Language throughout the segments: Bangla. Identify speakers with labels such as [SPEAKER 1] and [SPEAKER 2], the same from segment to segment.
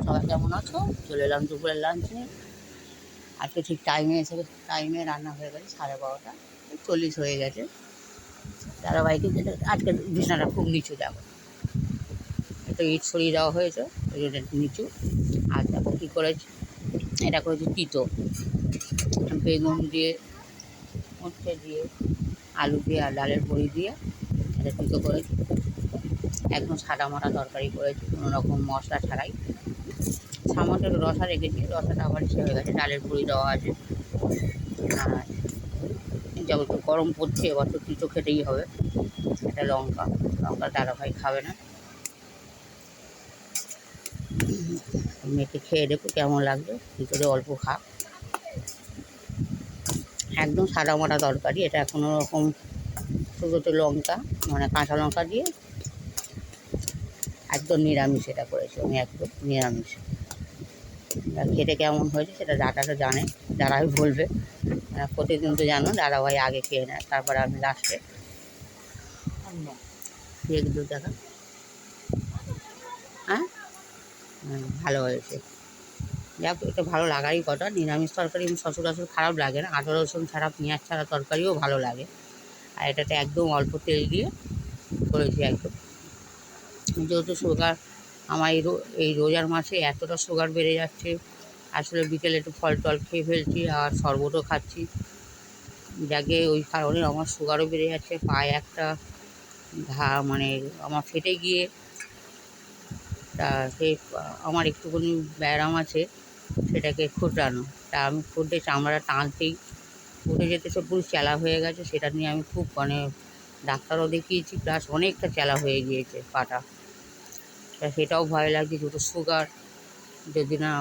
[SPEAKER 1] সবাই কেমন আছো? চলে এলাম দুপুরের লাঞ্চে। আজকে ঠিক টাইমে রান্না হয়ে গেছে 12:30 হয়ে গেছে। ধারাবাহিকে আজকে বিছানাটা খুব নিচু, দেখো একটু ইট সরিয়ে দেওয়া হয়েছে, ওই জন্য একটু নিচু। আর দেখো কী করেছি, এটা করেছি তিতো বেগুন দিয়ে, উচ্ছে দিয়ে, আলু দিয়ে আর ডালের বড়ি দিয়ে এটা তিতো করেছি। একদম সাদা মাটা তরকারি করেছি, কোনো রকম মশলা ছাড়াই। সামান্য একটু রসা রেখেছি, রসাটা আবার সে হয়ে গেছে, ডালের বড়ি দেওয়া আছে। আর যেমন তো গরম পড়ছে, এবার তো তিতো খেতেই হবে। এটা লঙ্কা দাদাভাই খাবে না, মেয়েকে খেয়ে দেখো কেমন লাগবে, তিতোতে অল্প খা। একদম সাদা মাটা তরকারি, এটা কোনো রকম শুধু লঙ্কা মানে কাঁচা লঙ্কা দিয়ে একদম নিরামিষ এটা করেছি আমি, একদম নিরামিষ। খেতে কেমন হয়েছে সেটা দাদাটা জানে, দাদাই বলবে। প্রতিদিন তো জানো দাদাভাই আগে খেয়ে নেয়, তারপরে আমি লাস্টে খেয়ে দু টাকা। হ্যাঁ, ভালো হয়েছে। যাক, এটা ভালো লাগারই কথা। নিরামিষ তরকারি সচরাচর খারাপ লাগে না, আদা রসুন ছাড়া পেঁয়াজ ছাড়া তরকারিও ভালো লাগে। আর এটাতে একদম অল্প তেল দিয়ে করেছি একদম। যেহেতু সুগার আমার এই রোজার মাসে এতটা সুগার বেড়ে যাচ্ছে, আসলে বিকেলে একটু ফল টল খেয়ে ফেলছি আর শরবতও খাচ্ছি, যাকে ওই কারণে আমার সুগারও বেড়ে যাচ্ছে। পায়ে একটা মানে আমার ফেটে গিয়ে, তা সেই আমার একটুখানি ব্যায়াম আছে সেটাকে খুঁটানো, তা আমি খুঁটে চামড়াটা টানতেই উঠে যেতে সে পুরো চেলা হয়ে গেছে। সেটা নিয়ে আমি খুব মানে ডাক্তারও দেখিয়েছি, প্লাস অনেকটা চেলা হয়ে গিয়েছে পাটা। তা সেটাও ভয় লাগছে, যেহেতু সুগার, যদি না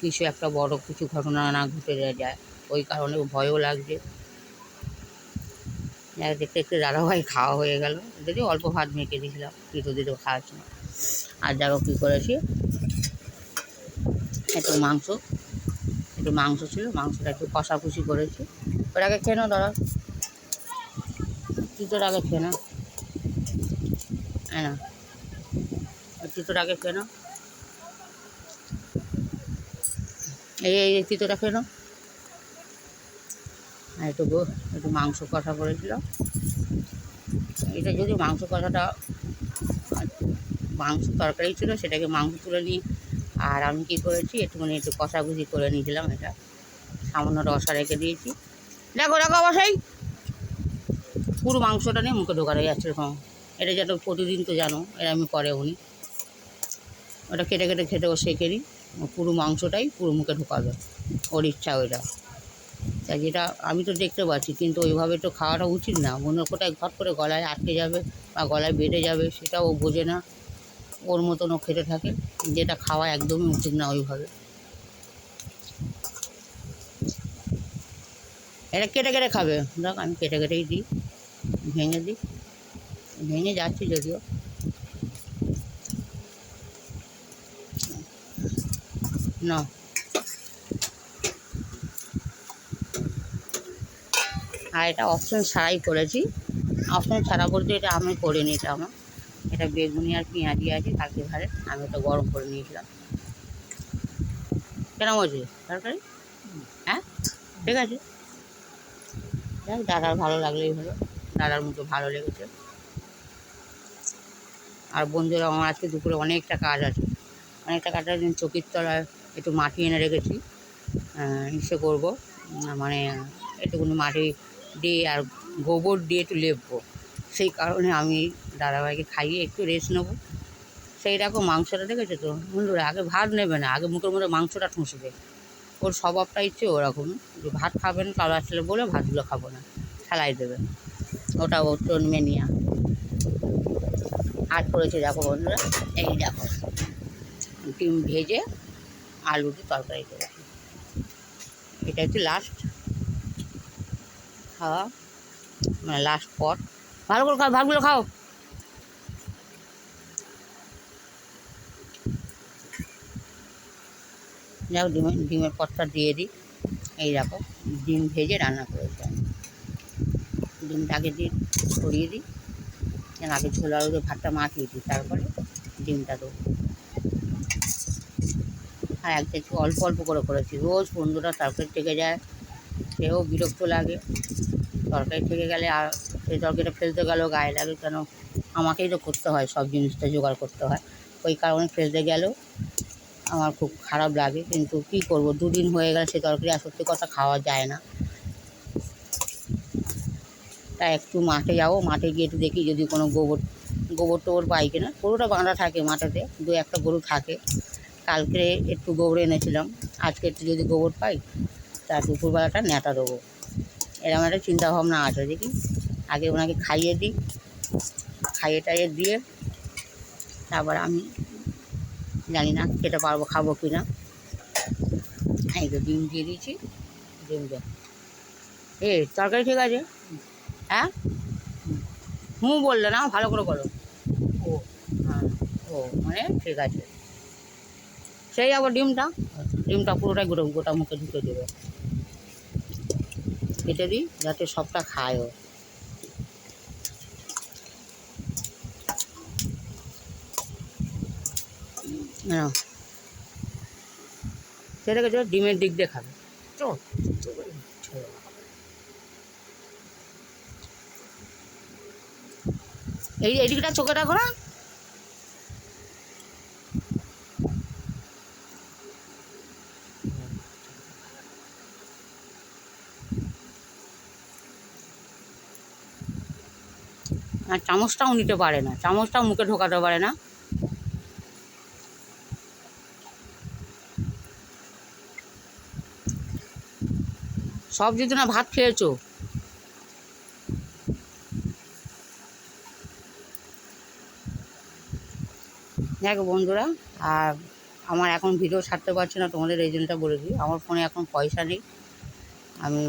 [SPEAKER 1] কিছু একটা বড় কিছু ঘটনা না ঘটে যায়, ওই কারণে ভয়ও লাগছে। দেখতে দেখতে দাদাভাই খাওয়া হয়ে গেল, যদি অল্প ভাত মেখে দিয়েছিলাম, কিছু দিতেও খাওয়াচ্ছি না। আর দেখো কী করেছি, একটু মাংস ছিল, মাংসটা একটু কষাকুষি করেছি। ওর আগে খেয়ে নাও দাদা, তিতোর আগে খেয়ে নাও, না তিতোর আগে খেয়ে নাও, এই তিতোটা খেয়ে নাও। আর একটু মাংস কষা করেছিলাম। এটা যদি মাংস কষাটা মাংস তরকারি ছিল, সেটাকে মাংস তুলে নিই। আর আমি কী করেছি, একটু কষাকুষি করে নিয়েছিলাম। এটা সামান্য রসা রেখে দিয়েছি। দেখো অবশ্যই পুরো মাংসটা নিয়ে মুখে ঢোকানো যাচ্ছে এরকম। এটা যেন প্রতিদিন তো জানো এরকমই করে উনি, ওটা কেটে কেটে খেতে ও শেখে নিই, পুরো মাংসটাই পুরো মুখে ঢোকাবে, ওর ইচ্ছা ওইটা। তাই যেটা আমি তো দেখতে পাচ্ছি, কিন্তু ওইভাবে তো খাওয়াটা উচিত না। অন্য কোথায় ঘট করে গলায় আটকে যাবে বা গলায় বেঁধে যাবে, সেটাও ও বোঝে না, ওর মতন ও খেতে থাকে। যেটা খাওয়া একদমই উচিত না ওইভাবে। এটা কেটে কেটে খাবে, দেখ আমি কেটে কেটেই দিই, ভেঙে যাচ্ছি যদিও। না, আর এটা অপশন ছাড়াই করেছি। অপশন ছাড়া বলতে এটা আমি করিনি, এটা বেগুনি আর পেঁয়াজি আছে কালকে ঘরে, আমি ওটা গরম করে নিয়েছিলাম। কেন বলছি তরকারি? হ্যাঁ, ঠিক আছে, দেখ দাদার ভালো লাগলেই হলো, দাদার মতো ভালো লেগেছে। আর বন্ধুরা, আমার আজকে দুপুরে অনেকটা কাজ আছে, চকির তলায় একটু মাটি এনে রেখেছি, ইসে করবো, মানে একটুখানি মাটি দিয়ে আর গোবর দিয়ে একটু লেপবো। সেই কারণে আমি দাদাভাইকে খাইয়ে একটু রেস্ট নেবো। সেই রকম মাংসটা দেখেছো তো বন্ধুরা, আগে ভাত নেবে না, আগে মুখের মধ্যে মাংসটা ঠুঁসবে। ওর স্বভাবটা ইচ্ছে ওরকম, যে ভাত খাবেন কারো আসলে বলে ভাতগুলো খাবো না, ফেলাই দেবে, ওটা ওর মেনিয়া। আর করেছে দেখো বন্ধুরা, এই দেখো ডিম ভেজে আলু দিয়ে তরকারি করেছি। এটা হচ্ছে লাস্ট খাওয়া, মানে লাস্ট পট। ভালো করে খাও, ভাতগুলো খাও। যাও ডিমের পটটা দিয়ে দিই। এই দেখো ডিম ভেজে রান্না করেছি আমি, ডিমটা আগে দিয়ে ছড়িয়ে দিই, আগে ছোলা আলু দিয়ে ভাতটা মাখিয়ে দিই, তারপরে ডিমটা দেবো। আর একদিন অল্প অল্প করে করেছি। রোজ বন্ধুরা তরকারি থেকে যায়, সেও বিরক্ত লাগে। তরকারি থেকে গেলে আর সেই তরকারিটা ফেলতে গেলেও গায়ে লাগে, কেন আমাকেই তো করতে হয়, সব জিনিসটা জোগাড় করতে হয়। ওই কারণে ফেলতে গেলেও আমার খুব খারাপ লাগে। কিন্তু কী করবো, দুদিন হয়ে গেলে সে তরকারি আর সত্যি কথা খাওয়া যায় না। তাই একটু মাঠে যাবো, মাঠে গিয়ে একটু দেখি যদি কোনো গোবর টোবর পাই কিনা। গরুটা বাঁধা থাকে মাঠেতে, দু একটা গরু থাকে। কালকে একটু গোবর এনেছিলাম, আজকে একটু যদি গোবর পাই তা দুপুরবেলাটা ন্যাতা দেবো, এরকম একটা চিন্তাভাবনা আছে। দেখি আগে ওনাকে খাইয়ে দিই, খাইয়ে টাইয়ে দিয়ে তারপর আমি জানি না খেতে পারবো, খাবো কি না। এই তো ডিম দিয়ে দিয়েছি, ডিম দে। তরকারি ঠিক আছে? হ্যাঁ, হুম বললে না, ভালো করে বলো। ও হ্যাঁ, ও মানে ঠিক আছে। সেই আবার ডিমটা পুরোটাই গোটা মুখে ঢুকে দেবে, কেটে দিই যাতে সবটা খায় ও। সেটাকে ডিমের দিক দিয়ে খাবে। চো এই দিকটা চোখে রাখো না। আর চামচটাও নিতে পারে না, চামচটাও মুখে ঢোকাতে পারে না। সব যদি না ভাত খেয়েছো। দেখো বন্ধুরা, আর আমার এখন ভিডিও ছাড়তে পারছি না, তোমাদের এই জন্যটা বলে দিই, আমার ফোনে এখন পয়সা নেই। আমি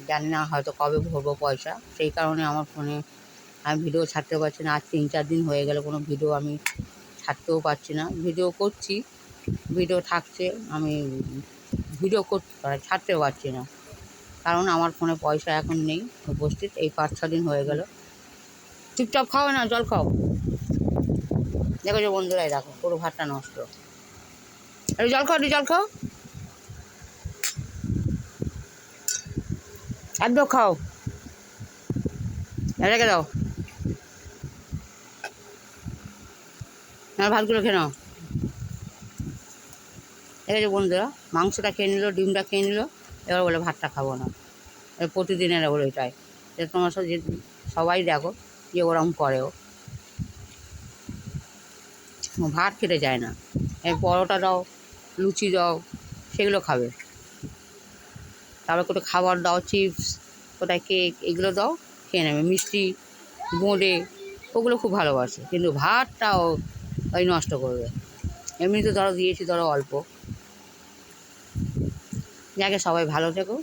[SPEAKER 1] জানি না হয়তো কবে ভরবো পয়সা, সেই কারণে আমার ফোনে আমি ভিডিও ছাড়তে পারছি না। আজ 3-4 দিন হয়ে গেল কোনো ভিডিও আমি ছাড়তেও পারছি না। ভিডিও করছি, ভিডিও থাকছে, আমি ভিডিও ছাড়তেও পারছি না, কারণ আমার ফোনে পয়সা এখন নেই উপস্থিত। এই 5-6 দিন হয়ে গেল। চুপচাপ খাও না, জল খাও। দেখো যে বন্ধুরাই, দেখো পুরো ভাতটা নষ্ট। একটু জল খাও, জল খাও, একদম খাও, রেখে দাও। ভাতগুলো খেয়ে নাও। ঠিক আছে বন্ধুরা, মাংসটা খেয়ে নিল, ডিমটা খেয়ে নিল, এবার বলে ভাতটা খাবো না। প্রতিদিনের বলে এটাই, যে তোমার সাথে সবাই দেখো যে ওরকম করেও ভাত খেতে চায় না। এই পরোটা দাও, লুচি দাও, সেগুলো খাবে। তারপর কোথাও খাবার দাও, চিপস, কোথায় কেক, এগুলো দাও, খেয়ে নেবে। মিষ্টি, বোঁদে, ওগুলো খুব ভালোবাসে, কিন্তু ভাতটাও ওই নষ্ট করবে। এমনিতে ধরো দিয়েছি, ধরো অল্প। যাকে সবাই ভালো থেকো।